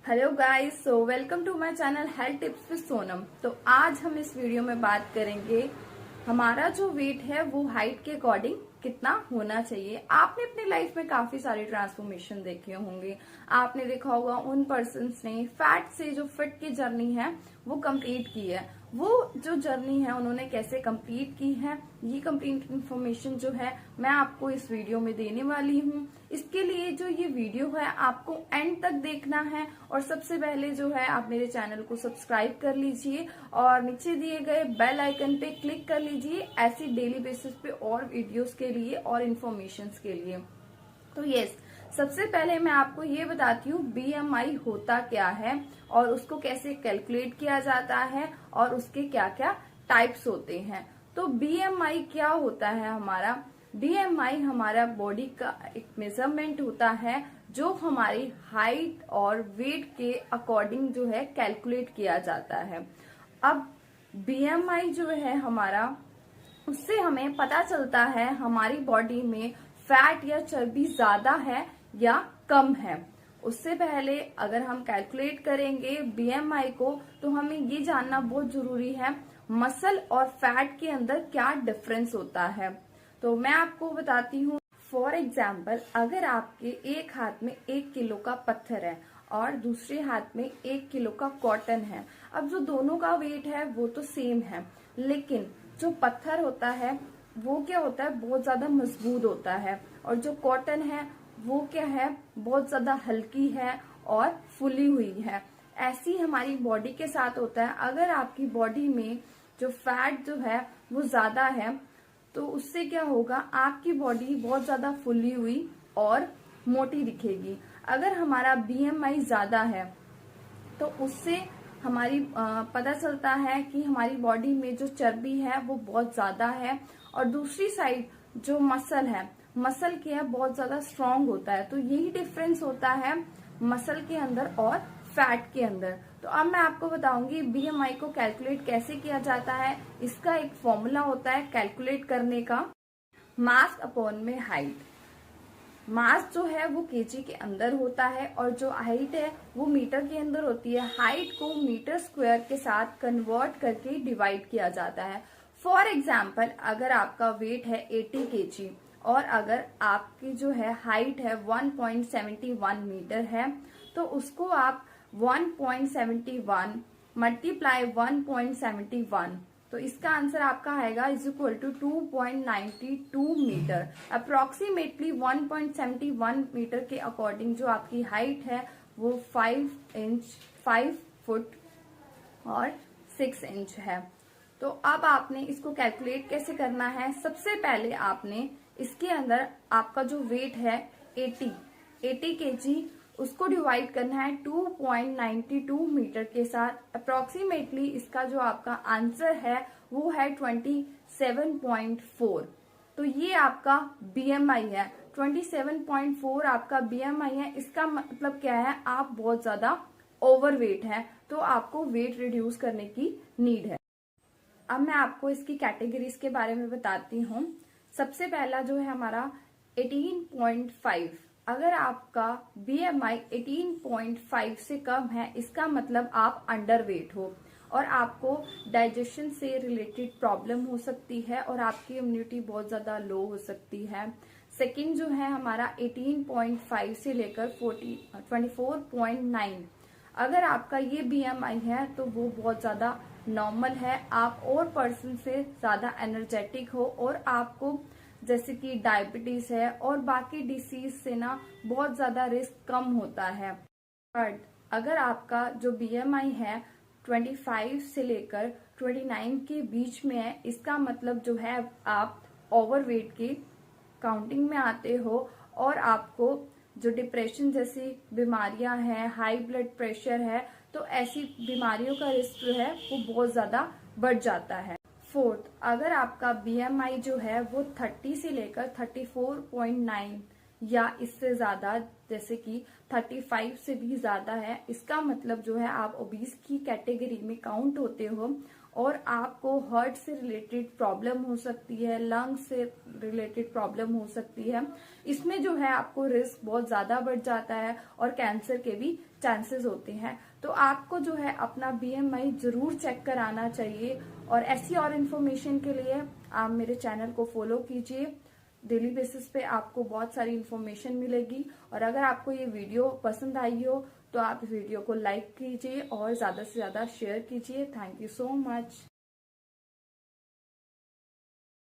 Hello guys, so welcome to my channel health tips with Sonam. तो आज हम इस वीडियो में बात करेंगे हमारा जो वेट है वो हाइट के अकॉर्डिंग कितना होना चाहिए। आपने अपनी लाइफ में काफी सारे ट्रांसफॉर्मेशन देखे होंगे। आपने देखा होगा उन पर्सन्स ने फैट से जो फिट की जर्नी है वो कंप्लीट की है। वो जो जर्नी है उन्होंने कैसे कंप्लीट की है, ये कंप्लीट इन्फॉर्मेशन जो है मैं आपको इस वीडियो में देने वाली हूँ। इसके लिए जो ये वीडियो है आपको एंड तक देखना है और सबसे पहले जो है आप मेरे चैनल को सब्सक्राइब कर लीजिए और नीचे दिए गए बेल आइकन पे क्लिक कर लीजिए ऐसी डेली बेसिस पे और वीडियोस के लिए और इन्फॉर्मेशंस के लिए। तो यस, सबसे पहले मैं आपको ये बताती हूँ बीएमआई होता क्या है और उसको कैसे कैलकुलेट किया जाता है और उसके क्या क्या टाइप्स होते हैं। तो बीएमआई क्या होता है हमारा? बीएमआई हमारा बॉडी का एक मेजरमेंट होता है जो हमारी हाइट और वेट के अकॉर्डिंग जो है कैलकुलेट किया जाता है। अब बीएमआई जो है हमारा, उससे हमें पता चलता है हमारी बॉडी में फैट या चर्बी ज्यादा है या कम है। उससे पहले अगर हम कैलकुलेट करेंगे बीएमआई को तो हमें ये जानना बहुत जरूरी है मसल और फैट के अंदर क्या डिफरेंस होता है। तो मैं आपको बताती हूँ। फॉर एग्जाम्पल, अगर आपके एक हाथ में 1 किलो का पत्थर है और दूसरे हाथ में 1 किलो का कॉटन है, अब जो दोनों का वेट है वो तो सेम है, लेकिन जो पत्थर होता है वो क्या होता है, बहुत ज्यादा मजबूत होता है और जो कॉटन है वो क्या है, बहुत ज्यादा हल्की है और फुली हुई है। ऐसी हमारी बॉडी के साथ होता है। अगर आपकी बॉडी में जो फैट जो है वो ज्यादा है तो उससे क्या होगा, आपकी बॉडी बहुत ज्यादा फुली हुई और मोटी दिखेगी। अगर हमारा बीएमआई ज्यादा है तो उससे हमारी पता चलता है कि हमारी बॉडी में जो चर्बी है वो बहुत ज्यादा है और दूसरी साइड जो मसल है, मसल क्या है, बहुत ज्यादा स्ट्रांग होता है। तो यही डिफरेंस होता है मसल के अंदर और फैट के अंदर। तो अब मैं आपको बताऊंगी बीएमआई को कैलकुलेट कैसे किया जाता है। इसका एक फॉर्मूला होता है कैलकुलेट करने का, मास अपॉन में हाइट। मास जो है वो केजी के अंदर होता है और जो हाइट है वो मीटर के अंदर होती है। हाइट को मीटर स्क्वायर के साथ कन्वर्ट करके डिवाइड किया जाता है। फॉर एग्जाम्पल, अगर आपका वेट है 80 केजी और अगर आपकी जो है हाइट है 1.71 मीटर है तो उसको आप 1.71 मल्टीप्लाई 1.71, तो इसका आंसर आपका आएगा is equal to 2.92 metre. Approximately 1.71 metre के अकॉर्डिंग जो आपकी हाइट है वो 5 फुट और 6 इंच है। तो अब आपने इसको कैलकुलेट कैसे करना है? सबसे पहले आपने इसके अंदर आपका जो वेट है 80 केजी, उसको डिवाइड करना है 2.92 मीटर के साथ। अप्रोक्सीमेटली इसका जो आपका आंसर है वो है 27.4। तो ये आपका बीएमआई है, 27.4 आपका बीएमआई है। इसका मतलब क्या है, आप बहुत ज्यादा ओवरवेट है तो आपको वेट रिड्यूस करने की नीड है। अब मैं आपको इसकी कैटेगरीज के बारे में बताती हूँ। सबसे पहला जो है हमारा 18.5। अगर आपका बीएमआई 18.5 से कम है इसका मतलब आप अंडरवेट हो और आपको डाइजेशन से रिलेटेड प्रॉब्लम हो सकती है और आपकी इम्यूनिटी बहुत ज्यादा लो हो सकती है। सेकंड जो है हमारा 18.5 से लेकर 24.9। अगर आपका ये बीएमआई है तो वो बहुत ज्यादा नॉर्मल है, आप और पर्सन से ज्यादा एनर्जेटिक हो और आपको जैसे कि डायबिटीज है और बाकी डिसीज से ना बहुत ज्यादा रिस्क कम होता है। बट अगर आपका जो बीएमआई है 25 से लेकर 29 के बीच में है, इसका मतलब जो है आप ओवरवेट की काउंटिंग में आते हो और आपको जो डिप्रेशन जैसी बीमारियां हैं, हाई ब्लड प्रेशर है, तो ऐसी बीमारियों का रिस्क जो है वो बहुत ज्यादा बढ़ जाता है। फोर्थ, अगर आपका बीएमआई जो है वो 30 से लेकर 34.9 या इससे ज्यादा, जैसे कि 35 से भी ज्यादा है, इसका मतलब जो है आप ओबीस की कैटेगरी में काउंट होते हो और आपको हार्ट से रिलेटेड प्रॉब्लम हो सकती है, लंग्स से रिलेटेड प्रॉब्लम हो सकती है। इसमें जो है आपको रिस्क बहुत ज्यादा बढ़ जाता है और कैंसर के भी चांसेस होते हैं। तो आपको जो है अपना BMI जरूर चेक कराना चाहिए। और ऐसी और इन्फॉर्मेशन के लिए आप मेरे चैनल को फॉलो कीजिए। डेली बेसिस पे आपको बहुत सारी इन्फॉर्मेशन मिलेगी। और अगर आपको ये वीडियो पसंद आई हो तो आप इस वीडियो को लाइक कीजिए और ज्यादा से ज्यादा शेयर कीजिए। Thank you so much.